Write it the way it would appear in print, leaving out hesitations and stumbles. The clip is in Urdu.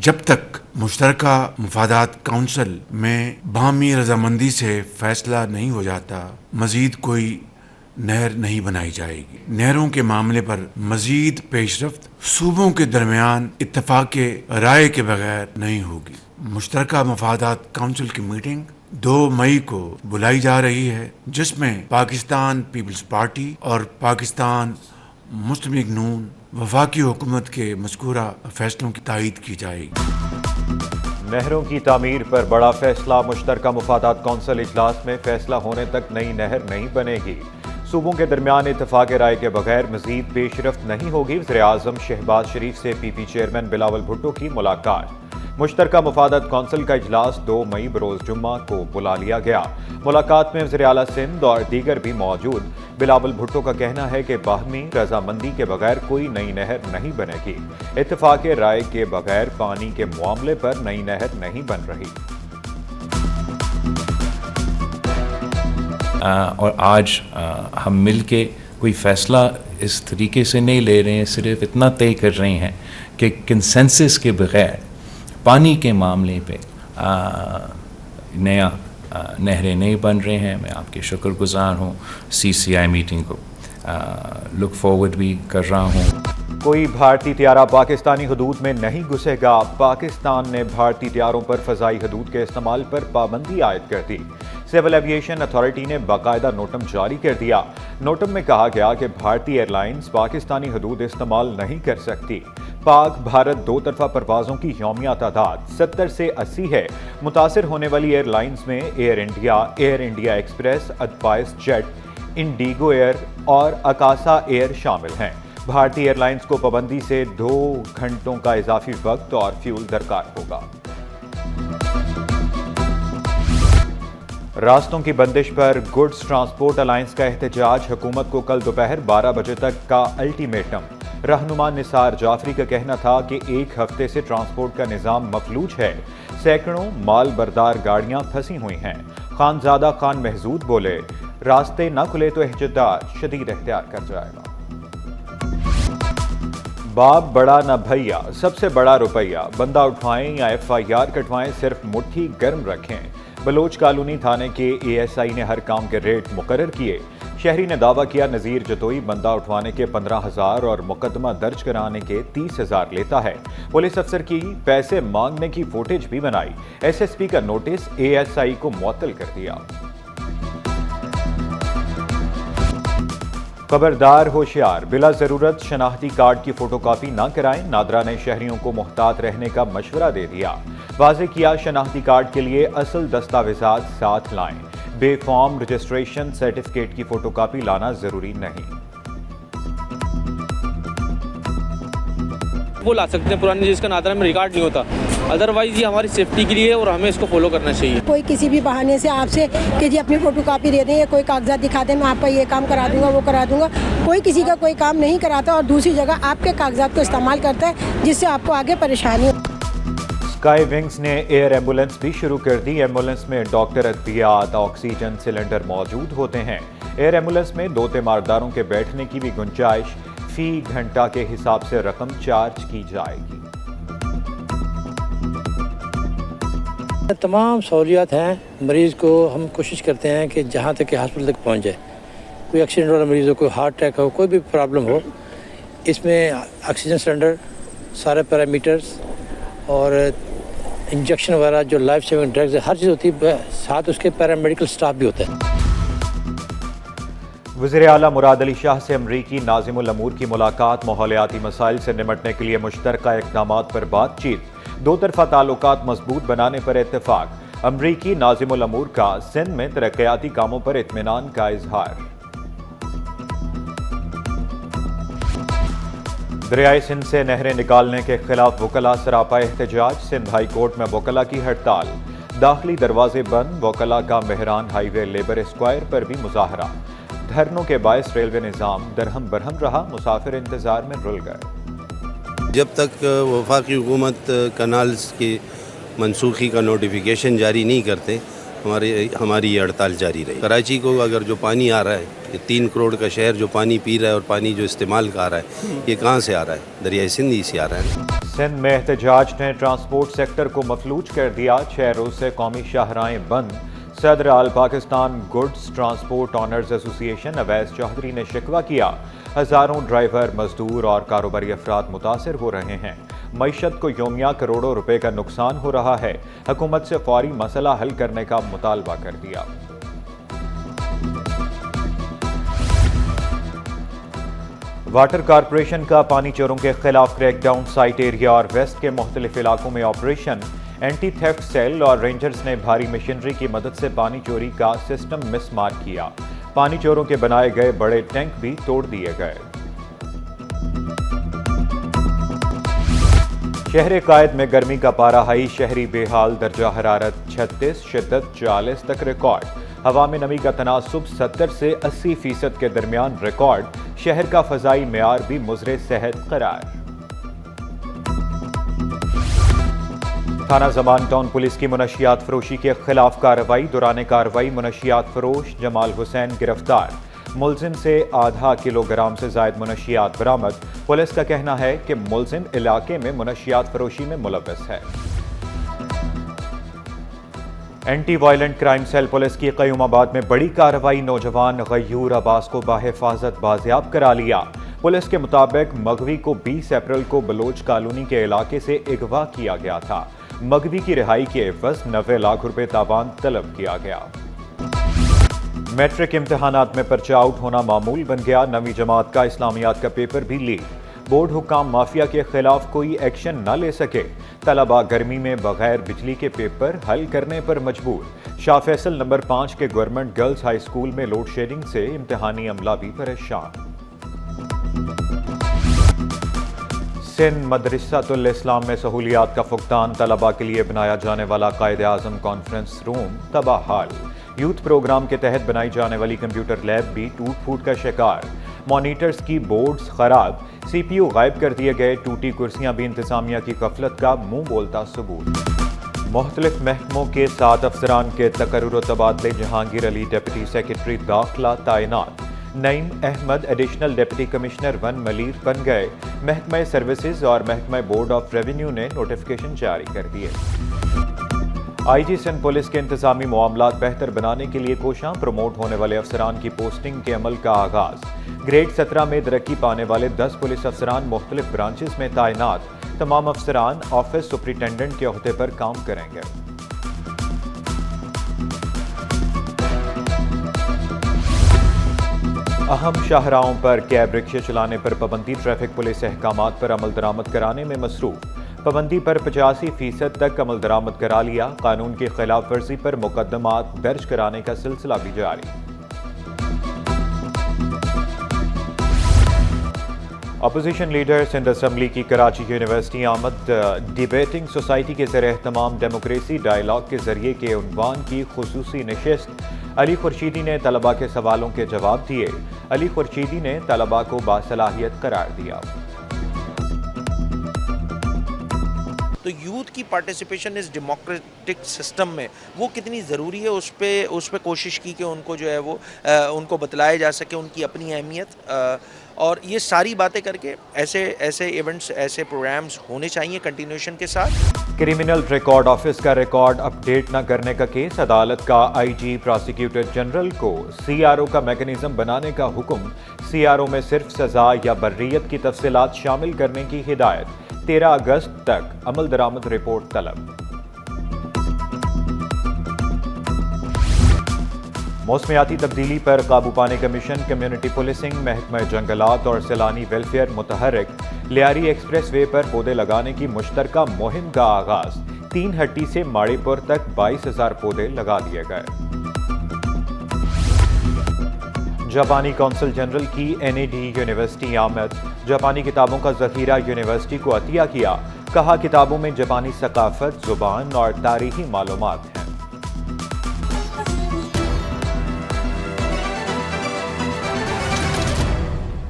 جب تک مشترکہ مفادات کونسل میں باہمی رضامندی سے فیصلہ نہیں ہو جاتا مزید کوئی نہر نہیں بنائی جائے گی۔ نہروں کے معاملے پر مزید پیش رفت صوبوں کے درمیان اتفاق رائے کے بغیر نہیں ہوگی۔ مشترکہ مفادات کونسل کی میٹنگ 2 مئی کو بلائی جا رہی ہے، جس میں پاکستان پیپلز پارٹی اور پاکستان مسلم لیگ نون وفاقی حکومت کے مذکورہ فیصلوں کی تائید کی جائے گی۔ نہروں کی تعمیر پر بڑا فیصلہ، مشترکہ مفادات کونسل اجلاس میں فیصلہ ہونے تک نئی نہر نہیں بنے گی۔ صوبوں کے درمیان اتفاق رائے کے بغیر مزید پیش رفت نہیں ہوگی۔ وزیراعظم شہباز شریف سے پی پی چیئرمین بلاول بھٹو کی ملاقات۔ مشترکہ مفادات کونسل کا اجلاس 2 مئی بروز جمعہ کو بلا لیا گیا۔ ملاقات میں وزیر اعلیٰ سندھ اور دیگر بھی موجود۔ بلاول بھٹو کا کہنا ہے کہ باہمی رضامندی کے بغیر کوئی نئی نہر نہیں بنے گی۔ اتفاق رائے کے بغیر پانی کے معاملے پر نئی نہر نہیں بن رہی۔ اور آج ہم مل کے کوئی فیصلہ اس طریقے سے نہیں لے رہے ہیں، صرف اتنا طے کر رہے ہیں کہ کنسنسس کے بغیر پانی کے معاملے پہ نیا نہریں نہیں بن رہے ہیں۔ میں آپ کے شکر گزار ہوں، سی سی آئی میٹنگ کو لک فارورڈ بھی کر رہا ہوں۔ کوئی بھارتی طیارہ پاکستانی حدود میں نہیں گھسے گا۔ پاکستان نے بھارتی طیاروں پر فضائی حدود کے استعمال پر پابندی عائد کر دی۔ سول ایویشن اتھارٹی نے باقاعدہ نوٹم جاری کر دیا۔ نوٹم میں کہا گیا کہ بھارتی ایئر لائنز پاکستانی حدود استعمال نہیں کر سکتی۔ پاک بھارت 2 طرفہ پروازوں کی یومیہ تعداد 70 سے 80 ہے۔ متاثر ہونے والی ایئر لائنز میں ایئر انڈیا ایکسپریس، ادوائس جیٹ، انڈیگو ایئر اور اکاسا ایئر شامل ہیں۔ بھارتی ایئر لائنز کو پابندی سے 2 گھنٹوں کا اضافی وقت اور فیول درکار ہوگا۔ راستوں کی بندش پر گڈز ٹرانسپورٹ الائنس کا احتجاج، حکومت کو کل دوپہر 12 بجے تک کا الٹیمیٹم۔ رہنما نثار جعفری کا کہنا تھا کہ 1 ہفتے سے ٹرانسپورٹ کا نظام مفلوج ہے، سینکڑوں مال بردار گاڑیاں پھنسی ہوئی ہیں۔ خانزادہ خان محظوظ بولے، راستے نہ کھلے تو احتجاج شدید اختیار کر جائے گا۔ باپ بڑا نہ بھیا، سب سے بڑا روپیہ، بندہ اٹھوائیں یا ایف آئی آر کٹوائیں، صرف مٹھی گرم رکھیں۔ بلوچ کالونی تھانے کے اے ایس آئی نے ہر کام کے ریٹ مقرر کیے۔ شہری نے دعویٰ کیا نذیر جتوئی بندہ اٹھوانے کے 15,000 اور مقدمہ درج کرانے کے 30,000 لیتا ہے۔ پولیس افسر کی پیسے مانگنے کی فوٹیج بھی بنائی۔ ایس ایس پی کا نوٹس اے ایس آئی کو معطل کر دیا۔ خبردار ہوشیار، بلا ضرورت شناختی کارڈ کی فوٹو کاپی نہ کرائیں۔ نادرا نے شہریوں کو محتاط رہنے کا مشورہ دے دیا۔ واضح کیا شناختی کارڈ کے لیے اصل دستاویزات ساتھ لائیں، بے فارم رجسٹریشن سرٹیفکیٹ کی فوٹو کاپی لانا ضروری نہیں۔ وہ لا سکتے ہیں پرانے جس کا نادرا میں ریکارڈ نہیں ہوتا، ادروائز یہ ہماری سیفٹی کے لیے ہے اور ہمیں اس کو فالو کرنا چاہیے۔ کوئی کسی بھی بہانے سے آپ سے کہ جی اپنی فوٹو کاپی دے دیں یا کوئی کاغذات دکھا دیں، میں آپ کا یہ کام کرا دوں گا وہ کرا دوں گا، کوئی کسی کا کوئی کام نہیں کراتا اور دوسری جگہ آپ کے کاغذات کو استعمال کرتا ہے جس سے آپ کو آگے پریشانی ہو۔ اسکائی ونگز نے ایئر ایمبولینس بھی شروع کر دی۔ ایمبولینس میں ڈاکٹر، ادویات، آکسیجن سلنڈر موجود ہوتے ہیں۔ ایئر ایمبولینس میں 2 تیمارداروں کے بیٹھنے کی بھی گنجائش، فی گھنٹہ کے حساب سے رقم چارج کی جائے گی۔ تمام سہولیات ہیں، مریض کو ہم کوشش کرتے ہیں کہ جہاں تک کہ ہاسپٹل تک پہنچ جائے۔ کوئی ایکسیڈنٹ والا مریض ہو، کوئی ہارٹ اٹیک ہو، کوئی بھی پرابلم ہو، اس میں آکسیجن سلنڈر، سارے پیرامیٹرز اور انجیکشن وغیرہ جو لائف سیونگ ڈرگز ہر چیز ہوتی ہے، ساتھ اس کے پیرامیڈیکل سٹاف بھی ہوتا ہے۔ وزیر اعلیٰ مراد علی شاہ سے امریکی ناظم الامور کی ملاقات، ماحولیاتی مسائل سے نمٹنے کے لیے مشترکہ اقدامات پر بات چیت، 2 طرفہ تعلقات مضبوط بنانے پر اتفاق۔ امریکی ناظم الامور کا سندھ میں ترقیاتی کاموں پر اطمینان کا اظہار۔ دریائے سندھ سے نہریں نکالنے کے خلاف وکلاء سراپا احتجاج، سندھ ہائی کورٹ میں وکلاء کی ہڑتال، داخلی دروازے بند، وکلاء کا مہران ہائی وے لیبر اسکوائر پر بھی مظاہرہ۔ دھرنوں کے باعث ریلوے نظام درہم برہم رہا، مسافر انتظار میں رل گئے۔ جب تک وفاقی حکومت کنالز کی منسوخی کا نوٹیفیکیشن جاری نہیں کرتے، ہماری یہ ہڑتال جاری رہی۔ کراچی کو اگر جو پانی آ رہا ہے، یہ 3 کروڑ کا شہر جو پانی پی رہا ہے اور پانی جو استعمال کا آ رہا ہے، یہ کہاں سے آ رہا ہے؟ دریائے سندھ ہی سے آ رہا ہے۔ سندھ میں احتجاج نے ٹرانسپورٹ سیکٹر کو مفلوج کر دیا، 6 روز سے قومی شاہراہیں بند۔ صدر آل پاکستان گڈز ٹرانسپورٹ آنرز ایسوسی ایشن اویس چودھری نے شکوہ کیا، ہزاروں ڈرائیور، مزدور اور کاروباری افراد متاثر ہو رہے ہیں، معیشت کو یومیہ کروڑوں روپے کا نقصان ہو رہا ہے، حکومت سے فوری مسئلہ حل کرنے کا مطالبہ کر دیا۔ واٹر کارپوریشن کا پانی چوروں کے خلاف کریک ڈاؤن، سائٹ ایریا اور ویسٹ کے مختلف علاقوں میں آپریشن، اینٹی تھیفٹ سیل اور رینجرز نے بھاری مشینری کی مدد سے پانی چوری کا سسٹم مس مار کیا، پانی چوروں کے بنائے گئے بڑے ٹینک بھی توڑ دیے گئے۔ شہر قائد میں گرمی کا پارہ ہائی، شہری بے حال، درجہ حرارت 36، شدت 40 تک ریکارڈ، ہوا میں نمی کا تناسب 70 سے 80% کے درمیان ریکارڈ، شہر کا فضائی معیار بھی مضر صحت قرار۔ تھانہ زمان ٹاؤن پولیس کی منشیات فروشی کے خلاف کارروائی، دوران کارروائی منشیات فروش جمال حسین گرفتار، ملزم سے ½ کلو گرام سے زائد منشیات برآمد، پولیس کا کہنا ہے کہ ملزم علاقے میں منشیات فروشی میں ملوث ہے۔ Anti violent crime cell police کی قیوم آباد میں بڑی کارروائی، نوجوان غیور عباس کو بحفاظت بازیاب کرا لیا، پولیس کے مطابق مغوی کو 20 اپریل کو بلوچ کالونی کے علاقے سے اغوا کیا گیا تھا، مغوی کی رہائی کے عوض 90 لاکھ روپے تاوان طلب کیا گیا۔ میٹرک امتحانات میں پرچہ آؤٹ ہونا معمول بن گیا، 9ویں جماعت کا اسلامیات کا پیپر بھی لیک، بورڈ حکام مافیا کے خلاف کوئی ایکشن نہ لے سکے، طلبہ گرمی میں بغیر بجلی کے پیپر حل کرنے پر مجبور، شاہ فیصل نمبر 5 کے گورنمنٹ گرلز ہائی اسکول میں لوڈ شیڈنگ سے امتحانی عملہ بھی پریشان۔ سندھ مدرسۃ الاسلام میں سہولیات کا فقدان، طلبہ کے لیے بنایا جانے والا قائد اعظم کانفرنس روم تباہ حال، یوتھ پروگرام کے تحت بنائی جانے والی کمپیوٹر لیب بھی ٹوٹ پھوٹ کا شکار، مانیٹرز کی بورڈز خراب، سی پی یو غائب کر دیے گئے، ٹوٹی کرسیاں بھی انتظامیہ کی غفلت کا منہ بولتا ثبوت۔ مختلف محکموں کے 7 افسران کے تقرر و تبادلے، جہانگیر علی ڈپٹی سیکرٹری داخلہ تعینات، Naeem Ahmed additional deputy commissioner 1 Malir بن گئے، محکمہ سروسز اور محکمہ بورڈ آف ریونیو نے نوٹیفیکیشن جاری کر دیے۔ آئی جی سندھ پولیس کے انتظامی معاملات بہتر بنانے کے لیے کوشاں، پروموٹ ہونے والے افسران کی پوسٹنگ کے عمل کا آغاز، گریڈ 17 میں ترقی پانے والے 10 پولیس افسران مختلف برانچز میں تعینات، تمام افسران آفس سپرنٹینڈنٹ کے عہدے پر کام کریں گے۔ اہم شاہراہوں پر کیب رکشے چلانے پر پابندی، ٹریفک پولیس احکامات پر عمل درآمد کرانے میں مصروف، پابندی پر 85% تک عمل درآمد کرا لیا، قانون کی خلاف ورزی پر مقدمات درج کرانے کا سلسلہ بھی جاری۔ اپوزیشن لیڈر سندھ اسمبلی کی کراچی یونیورسٹی آمد، ڈیبیٹنگ سوسائٹی کے زیر اہتمام ڈیموکریسی ڈائیلاگ کے ذریعے کے عنوان کی خصوصی نشست، علی خورشیدی نے طلباء کے سوالوں کے جواب دیے، علی خورشیدی نے طلباء کو باصلاحیت قرار دیا۔ تو یوتھ کی پارٹیسپیشن اس ڈیموکریٹک سسٹم میں وہ کتنی ضروری ہے، اس پہ کوشش کی کہ ان کو جو ہے وہ ان کو بتلایا جا سکے ان کی اپنی اہمیت، اور یہ ساری باتیں کر کے ایسے ایونٹس، ایسے پروگرامز ہونے چاہیے کنٹینیوشن کے ساتھ۔ کرمنل ریکارڈ آفس کا ریکارڈ اپ ڈیٹ نہ کرنے کا کیس، عدالت کا آئی جی پراسیکیوٹر جنرل کو سی آر او کا میکنزم بنانے کا حکم، سی آر او میں صرف سزا یا بریت کی تفصیلات شامل کرنے کی ہدایت، 13 اگست تک عمل درآمد رپورٹ طلب۔ موسمیاتی تبدیلی پر قابو پانے کا مشن، کمیونٹی پولیسنگ، محکمہ جنگلات اور سیلانی ویلفیئر متحرک، لیاری ایکسپریس وے پر پودے لگانے کی مشترکہ مہم کا آغاز، 3 ہٹی سے ماڑی پور تک 22,000 پودے لگا دیے گئے۔ جاپانی کونسل جنرل کی این ای ڈی یونیورسٹی آمد، جاپانی کتابوں کا ذخیرہ یونیورسٹی کو عطیہ کیا، کہا کتابوں میں جاپانی ثقافت، زبان اور تاریخی معلومات ہیں۔